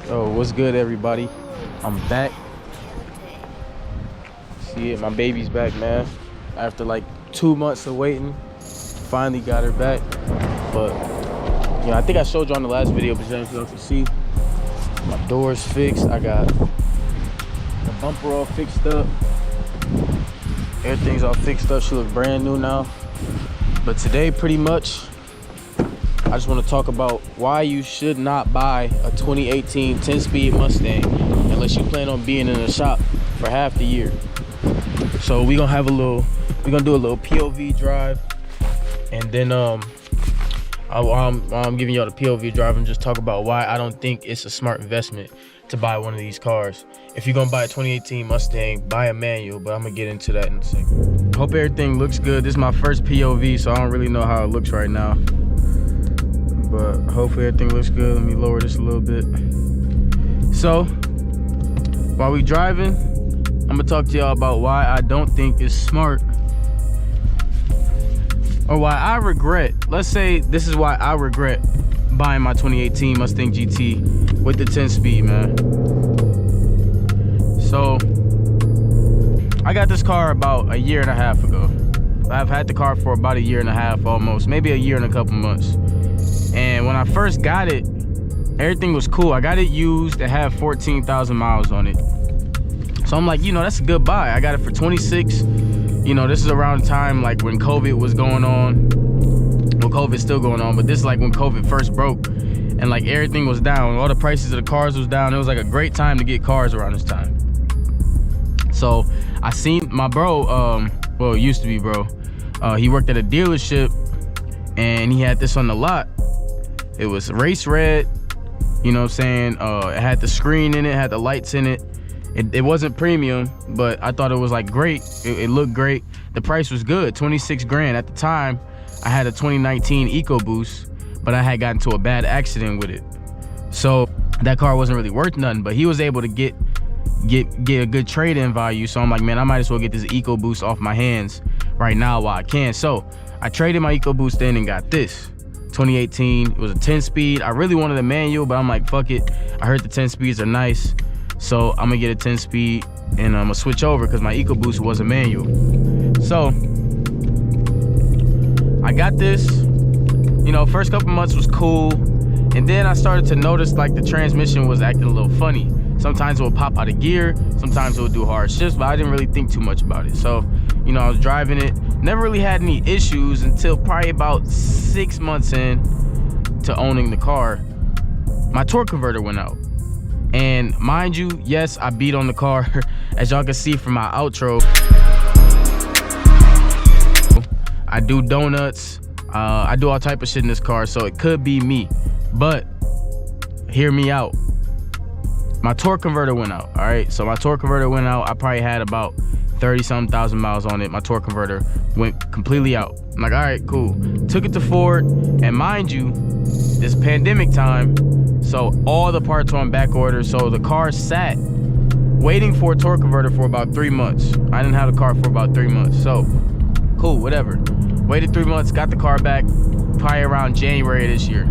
Oh, what's good, everybody? I'm back. See it, my baby's back, man. After like 2 months of waiting, finally got her back. But you know, I think I showed you on the last video, but you can see my door's fixed. I got the bumper all fixed up. Everything's all fixed up. She looks brand new now. But today, pretty much, I just want to talk about why you should not buy a 2018 10-speed Mustang unless you plan on being in the shop for half the year. So we're gonna do a little POV drive, and then I'm giving y'all the POV drive and just talk about why I don't think it's a smart investment to buy one of these cars. If you're gonna buy a 2018 Mustang, buy a manual, but I'm gonna get into that in a second. Hope everything looks good. This is my first POV, so I don't really know how it looks right now, but hopefully everything looks good. Let me lower this a little bit. So while we driving, I'm gonna talk to y'all about why I don't think it's smart, or why I regret. Let's say this is why I regret buying my 2018 Mustang GT with the 10-speed, man. So I got this car about a year and a half ago. I've had the car for about a year and a half, almost, maybe a year and a couple months. And when I first got it, everything was cool. I got it used. It had 14,000 miles on it. So I'm like, you know, that's a good buy. I got it for 26. You know, this is around the time like when COVID was going on. Well, COVID's still going on, but this is like when COVID first broke and like everything was down. All the prices of the cars was down. It was like a great time to get cars around this time. So I seen my bro, well, it used to be bro. He worked at a dealership and he had this on the lot. It was race red, you know what I'm saying? It had the screen in it, had the lights in it. It wasn't premium, but I thought it was like great. It looked great. The price was good, 26 grand. At the time, I had a 2019 EcoBoost, but I had gotten into a bad accident with it. So that car wasn't really worth nothing, but he was able to get a good trade-in value. So I'm like, man, I might as well get this EcoBoost off my hands right now while I can. So I traded my EcoBoost in and got this 2018. It was a 10-speed. I really wanted a manual, but I'm like, fuck it. I heard the 10 speeds are nice. So I'm gonna get a 10-speed and I'm gonna switch over because my EcoBoost was a manual. So I got this, you know, first couple months was cool. And then I started to notice like the transmission was acting a little funny. Sometimes it would pop out of gear, sometimes it would do hard shifts, but I didn't really think too much about it. So, you know, I was driving it, never really had any issues until probably about 6 months in to owning the car. My torque converter went out. And mind you, yes, I beat on the car. As y'all can see from my outro, I do donuts. I do all type of shit in this car, so it could be me. But hear me out. My torque converter went out, all right? So my torque converter went out. I probably had about 30-something thousand miles on it. My torque converter went completely out. I'm like, all right, cool. Took it to Ford, and mind you, this pandemic time, so all the parts were on back order. So the car sat waiting for a torque converter for about 3 months. I didn't have the car for about 3 months. So cool, whatever. Waited 3 months, got the car back probably around January this year.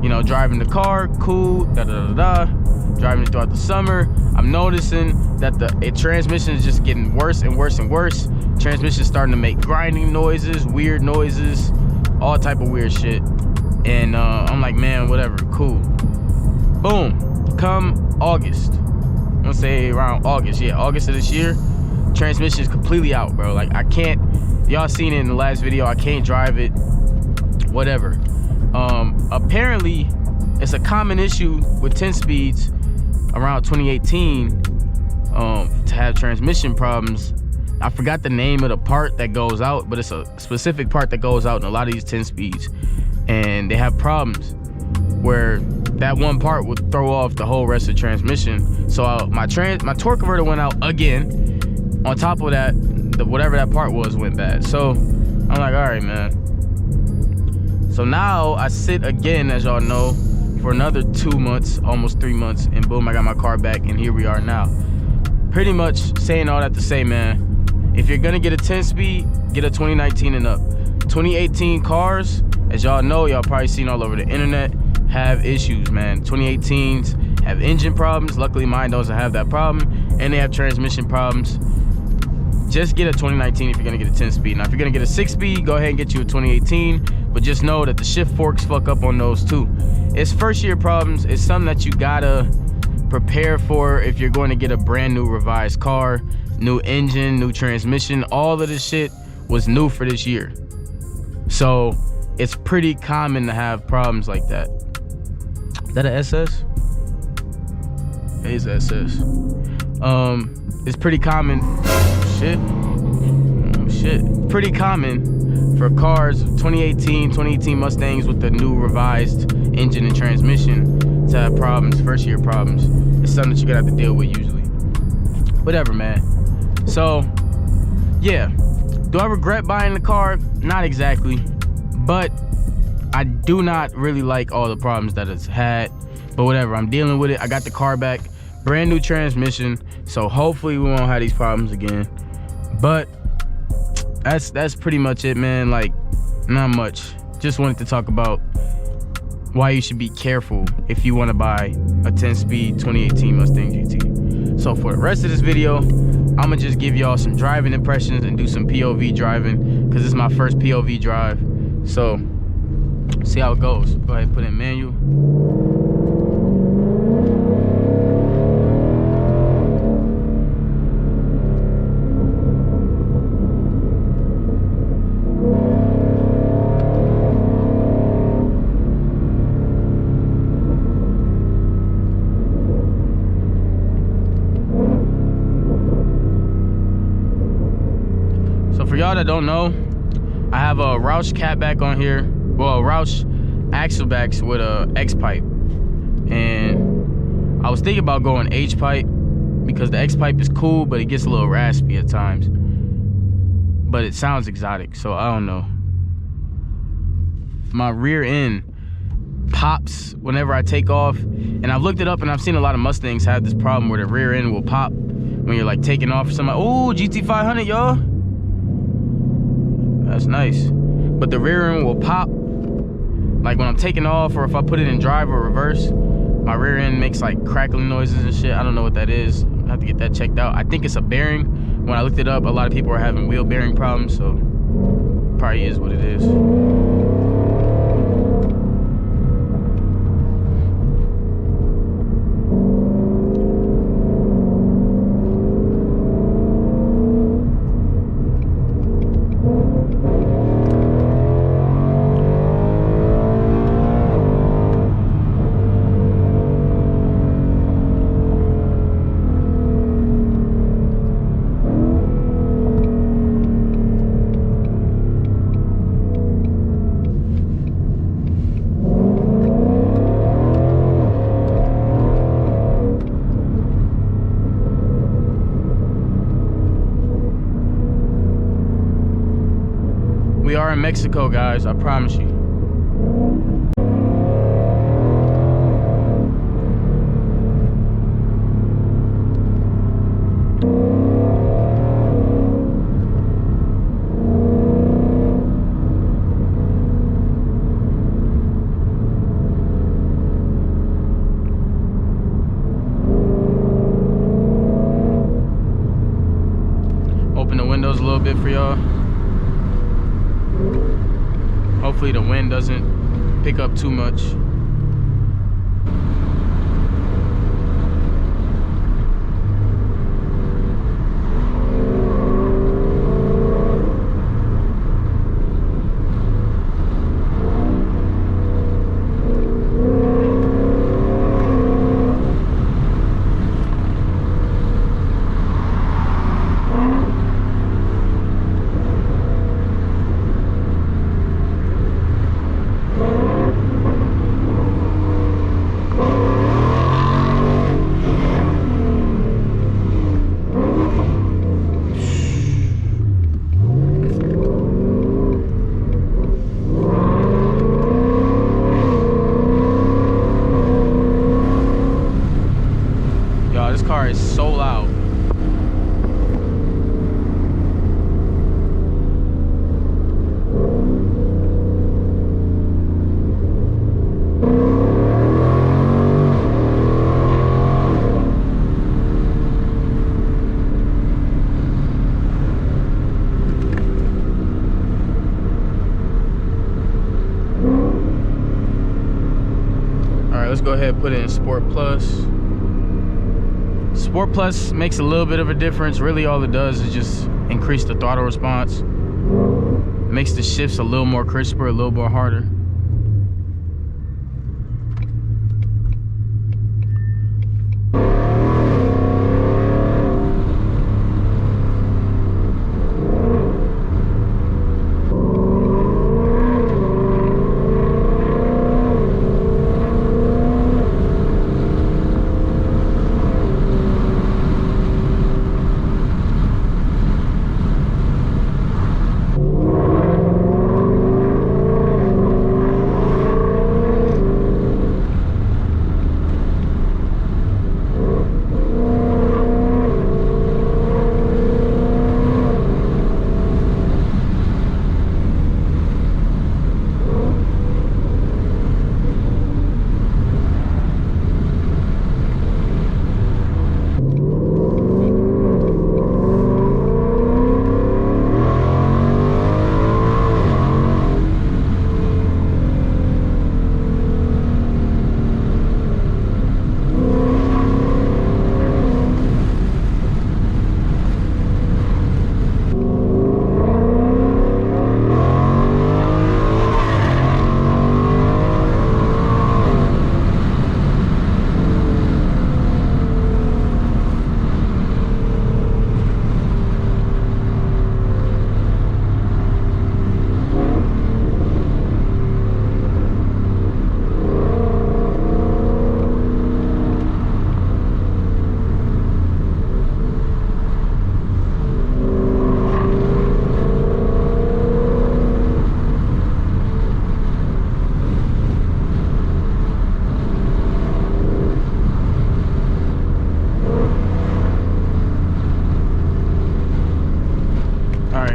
You know, driving the car, cool, driving it throughout the summer. I'm noticing that the transmission is just getting worse and worse and worse. Transmission starting to make grinding noises, weird noises, all type of weird shit. And I'm like, man, whatever, cool. Boom, come August. I'm gonna say around August, yeah, August of this year, transmission is completely out, bro. Like, I can't, y'all seen it in the last video, I can't drive it, whatever. Apparently, it's a common issue with 10 speeds around 2018 to have transmission problems. I forgot the name of the part that goes out, but it's a specific part that goes out in a lot of these 10 speeds. And they have problems where that one part would throw off the whole rest of the transmission. So my torque converter went out again. On top of that, whatever that part was went bad. So I'm like, all right, man. So now I sit again, as y'all know, for another 2 months, almost 3 months, and boom, I got my car back, and here we are now. Pretty much saying all that to say, man, if you're gonna get a 10-speed, get a 2019 and up. 2018 cars, as y'all know, y'all probably seen all over the internet, have issues, man. 2018s have engine problems. Luckily mine doesn't have that problem, and they have transmission problems. Just get a 2019 if you're gonna get a 10-speed. Now if you're gonna get a 6-speed, go ahead and get you a 2018, but just know that the shift forks fuck up on those too. It's first year problems. It's something that you gotta prepare for if you're going to get a brand new revised car. New engine, new transmission, all of this shit was new for this year. So it's pretty common to have problems like that. Is that an SS? It is SS. It's pretty common. Pretty common for cars, 2018 Mustangs with the new revised engine and transmission to have problems, first year problems. It's something that you're gonna have to deal with usually. Whatever, man. So, yeah. Do I regret buying the car? Not exactly. But I do not really like all the problems that it's had. But whatever, I'm dealing with it. I got the car back. Brand new transmission. So hopefully we won't have these problems again. But that's pretty much it, man. Like, not much. Just wanted to talk about why you should be careful if you want to buy a 10-speed 2018 Mustang GT. So for the rest of this video, I'm gonna just give y'all some driving impressions and do some POV driving, because this is my first POV drive. So see how it goes. Go ahead and put in manual. For y'all that don't know, I have a Roush catback on here. Well, a Roush axle backs with a X pipe, and I was thinking about going H pipe because the X pipe is cool, but it gets a little raspy at times. But it sounds exotic, so I don't know. My rear end pops whenever I take off, and I've looked it up, and I've seen a lot of Mustangs have this problem where the rear end will pop when you're like taking off or something. Oh, GT500, y'all. That's nice. But the rear end will pop like when I'm taking off, or if I put it in drive or reverse, my rear end makes like crackling noises and shit. I don't know what that is. I have to get that checked out. I think it's a bearing. When I looked it up, a lot of people are having wheel bearing problems, so probably is what it is. We are in Mexico, guys, I promise you. Open the windows a little bit for y'all. Hopefully the wind doesn't pick up too much. let's go ahead and put it in Sport Plus. Sport Plus makes a little bit of a difference. Really all it does is just increase the throttle response. Makes the shifts a little more crisper, a little more harder.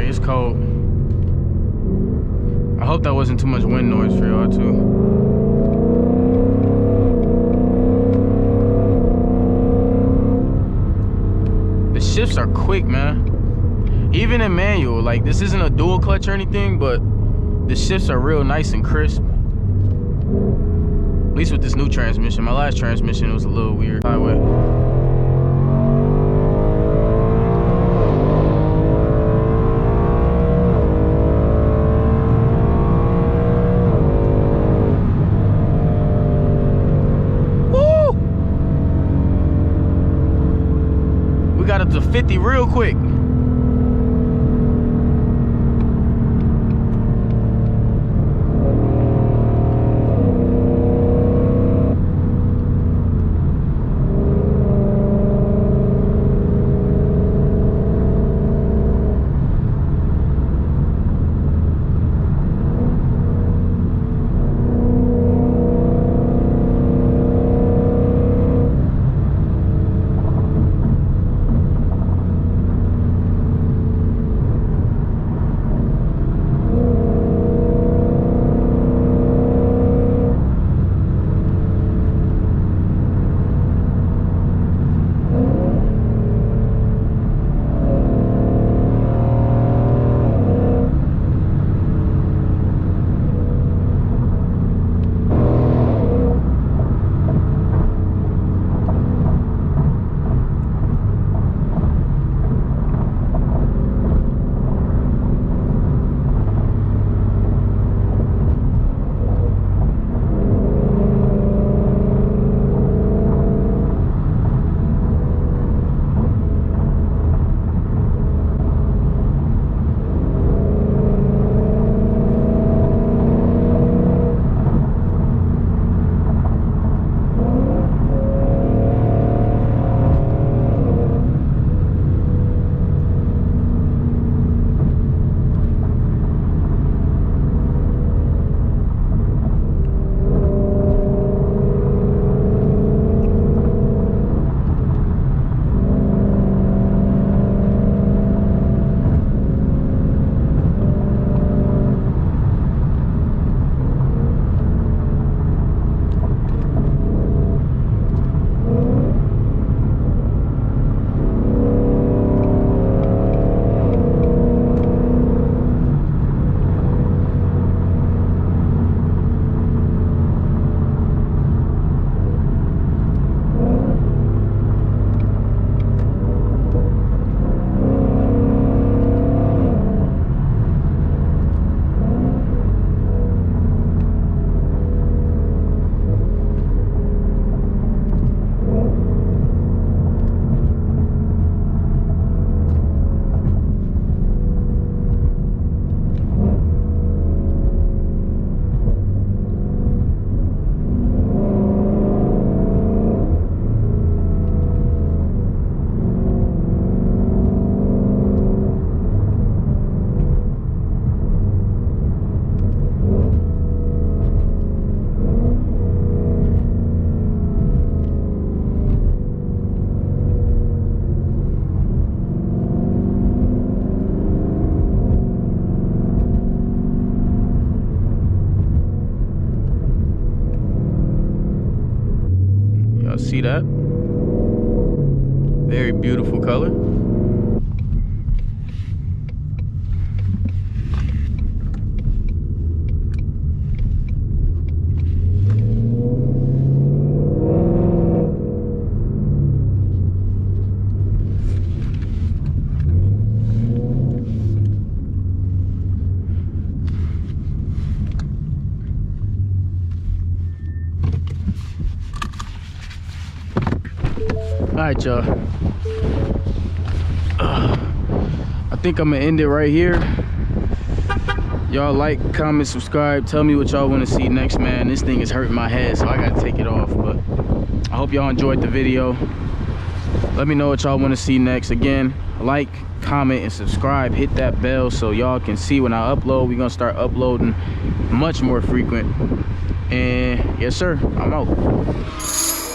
It's cold. I hope that wasn't too much wind noise for y'all too. The shifts are quick, man. Even in manual, like this isn't a dual clutch or anything, but the shifts are real nice and crisp. At least with this new transmission. My last transmission was a little weird. Highway. Got up to 50 real quick. y'all see that. Very beautiful color. All right, y'all. I think I'm gonna end it right here. Y'all like, comment, subscribe. Tell me what y'all want to see next, man. This thing is hurting my head, so I gotta take it off. But I hope y'all enjoyed the video. Let me know what y'all want to see next. Again, like, comment, and subscribe. Hit that bell so y'all can see when I upload. We're gonna start uploading much more frequent. And yes, sir, I'm out.